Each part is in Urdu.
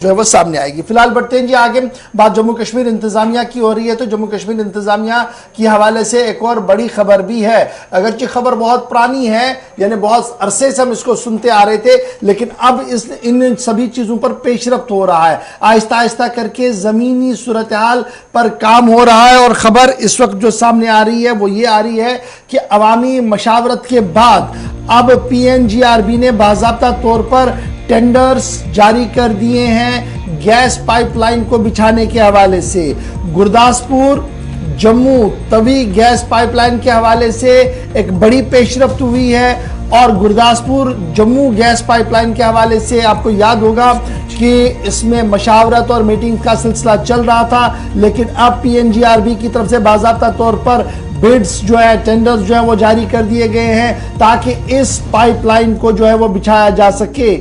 جو ہے وہ سامنے آئے گی. فی الحال بڑھتے ہیں جی آگے. بات جموں کشمیر انتظامیہ کی ہو رہی ہے تو جموں کشمیر انتظامیہ کی حوالے سے ایک اور بڑی خبر بھی ہے. اگرچہ خبر بہت پرانی ہے, یعنی بہت عرصے سے ہم اس کو سنتے آ رہے تھے, لیکن اب ان سبھی چیزوں پر پیش رفت ہو رہا ہے. آہستہ آہستہ کر کے زمینی صورتحال پر کام ہو رہا ہے, اور خبر اس وقت جو سامنے آ رہی ہے وہ یہ آ رہی ہے کہ عوامی مشاورت کے بعد اب PNGRB نے باضابطہ طور پر ٹینڈرز جاری کر دیے ہیں گیس پائپ لائن کو بچھانے کے حوالے سے. Gurdaspur Jammu Tawi gas pipeline کے حوالے سے ایک بڑی پیش رفت ہوئی ہے, اور Gurdaspur Jammu gas pipeline کے حوالے سے آپ کو یاد ہوگا کہ اس میں مشاورت اور میٹنگ کا سلسلہ چل رہا تھا, لیکن اب PNGRB کی طرف سے باضابطہ طور پر بیڈز جو ہے, ٹینڈرز جو ہے وہ جاری کر دیے گئے ہیں تاکہ اس پائپ لائن کو جو ہے وہ بچھایا جا سکے.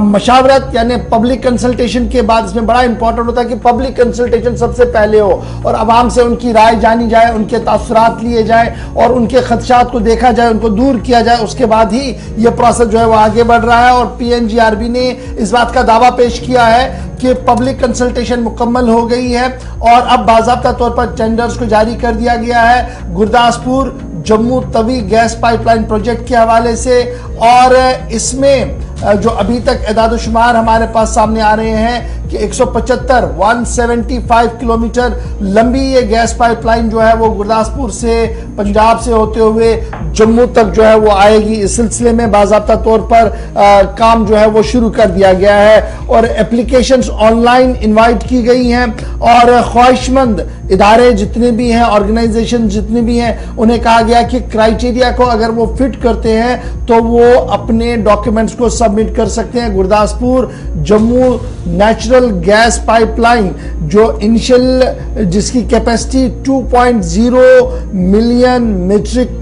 مشاورت یعنی پبلک کنسلٹیشن کے بعد اس میں بڑا امپورٹنٹ ہوتا ہے کہ پبلک کنسلٹیشن سب سے پہلے ہو اور عوام سے ان کی رائے جانی جائے, ان کے تاثرات لیے جائیں اور ان کے خدشات کو دیکھا جائے, ان کو دور کیا جائے. اس کے بعد ہی یہ پروسیس جو ہے وہ آگے بڑھ رہا ہے, اور PNGRB نے اس بات کا دعویٰ پیش کیا ہے کہ پبلک کنسلٹیشن مکمل ہو گئی ہے اور اب باضابطہ طور پر ٹینڈرز کو جاری کر دیا گیا ہے Gurdaspur Jammu Tawi gas pipe line project کے حوالے سے. اور اس میں جو ابھی تک اعداد و شمار ہمارے پاس سامنے آ رہے ہیں کہ 175 کلومیٹر لمبی یہ گیس پائپ لائن جو ہے وہ گرداسپور سے پنجاب سے ہوتے ہوئے جموں تک جو ہے وہ آئے گی. اس سلسلے میں باضابطہ طور پر کام جو ہے وہ شروع کر دیا گیا ہے, اور اپلیکیشنز آن لائن انوائٹ کی گئی ہیں, اور خواہش مند ادارے جتنے بھی ہیں, آرگنائزیشن جتنے بھی ہیں, انہیں کہا گیا کہ کرائیٹیریا کو اگر وہ فٹ کرتے ہیں تو وہ اپنے ڈاکیومنٹس کو سبمٹ کر سکتے ہیں. Gurdaspur Jammu natural gas pipeline جو انیشل جس کی کیپیسٹی 2.0 ملین میٹرک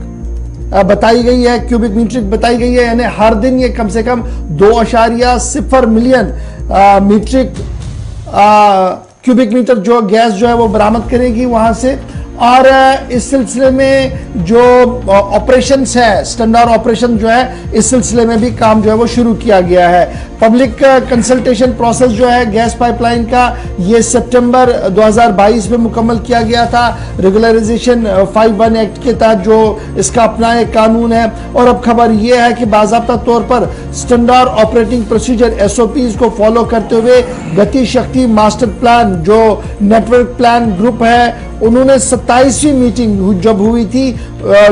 بتائی گئی ہے, کیوبک میٹرک بتائی گئی ہے, یعنی ہر دن یہ کم سے کم 2.0 ملین میٹرک کیوبک میٹر جو گیس جو ہے وہ برآمد کرے گی وہاں سے. اور اس سلسلے میں جو آپریشنز ہے, سٹینڈرڈ آپریشن جو ہے, اس سلسلے میں بھی کام جو ہے وہ شروع کیا گیا ہے. پبلک کنسلٹیشن پروسیس جو ہے گیس پائپ لائن کا یہ سپٹمبر 2022 میں مکمل کیا گیا تھا ریگولرائزیشن 51 ایکٹ کے تحت جو اس کا اپنا ایک قانون ہے. اور اب خبر یہ ہے کہ باضابطہ طور پر سٹینڈرڈ آپریٹنگ پروسیجر SOPs کو فالو کرتے ہوئے گتی شکتی ماسٹر پلان جو نیٹ ورک پلان گروپ ہے, انہوں نے 27ویں میٹنگ جب ہوئی تھی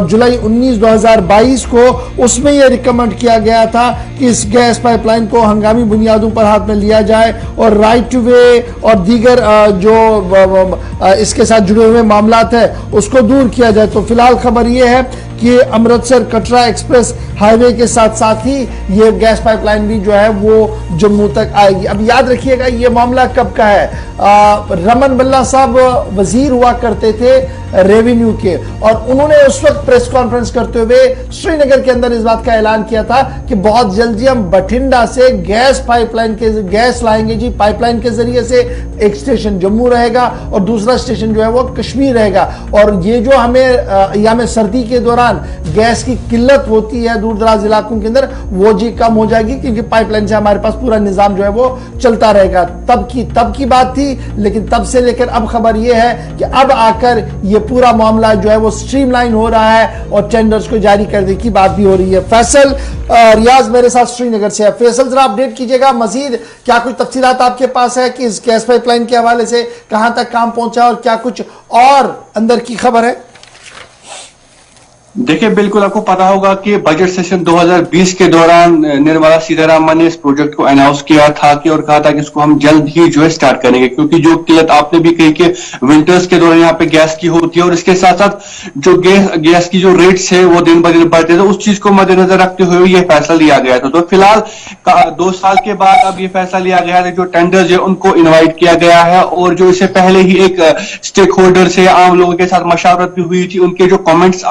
جولائی 19 2022 کو, اس میں یہ ریکمنڈ کیا گیا تھا کہ اس گیس پائپ لائن کو ہنگامی بنیادوں پر ہاتھ میں لیا جائے اور رائٹ ٹو وے اور دیگر جو اس کے ساتھ جڑے ہوئے معاملات ہیں اس کو دور کیا جائے. تو فی الحال خبر یہ ہے کہ امرتسر کٹرا ایکسپریس ہائی وے کے ساتھ ساتھ ہی یہ گیس پائپ لائن بھی جو ہے وہ جموں تک آئے گی. اب یاد رکھیے گا یہ معاملہ کب کا ہے, رمن بلہ صاحب وزیر ہوا کرتے تھے ریونیو کے, اور انہوں نے اس وقت پریس کانفرنس کرتے ہوئے سری نگر کے اندر اس بات کا اعلان کیا تھا کہ بہت جلدی ہم بٹھنڈا سے گیس پائپ لائن کے گیس لائیں گے جی, پائپ لائن کے ذریعے سے. ایک سٹیشن جموں رہے گا اور دوسرا سٹیشن جو ہے وہ کشمیر رہے گا. اور یہ جو ہمیں ایام سردی کے دوران گیس کی قلت ہوتی ہے دور دراز علاقوں کے اندر, وہ جی کم ہو جائے گی کیونکہ پائپ لائن سے ہمارے پاس پورا نظام جو ہے وہ چلتا رہے گا. تب کی بات تھی, لیکن تب سے لے کر اب خبر یہ ہے کہ اب آ کر یہ پورا معاملہ جو ہے وہ سٹریم لائن ہو رہا ہے اور ٹینڈرز کو جاری کرنے کی بات بھی ہو رہی ہے. فیصل ریاض میرے ساتھ سری نگر سے ہے. فیصل ذرا اپڈیٹ کیجئے گا, مزید کیا کچھ تفصیلات آپ کے پاس ہے کہ اس گیس پائپ لائن کے حوالے سے کہاں تک کام پہنچا اور کیا کچھ اور اندر کی خبر ہے؟ دیکھیں بالکل آپ کو پتا ہوگا کہ بجٹ سیشن 2020 کے دوران نرملا سیتارامن نے اس پروجیکٹ کو اناؤنس کیا تھا کہ اور کہا تھا کہ اس کو ہم جلد ہی جو ہے سٹارٹ کریں گے, کیونکہ جو قلت آپ نے بھی کہی کہ ونٹرز کے دوران یہاں پہ گیس کی ہوتی ہے اور اس کے ساتھ ساتھ جو گیس کی جو ریٹس ہے وہ دن بدن بڑھتے تھے, اس چیز کو مد نظر رکھتے ہوئے یہ فیصلہ لیا گیا تھا. تو فی الحال 2 سال کے بعد اب یہ فیصلہ لیا گیا ہے, جو ٹینڈرز ہے ان کو انوائٹ کیا گیا ہے, اور جو اس سے پہلے ہی ایک اسٹیک ہولڈر سے عام لوگوں کے ساتھ مشاورت بھی ہوئی تھی, ان کے جو کامنٹس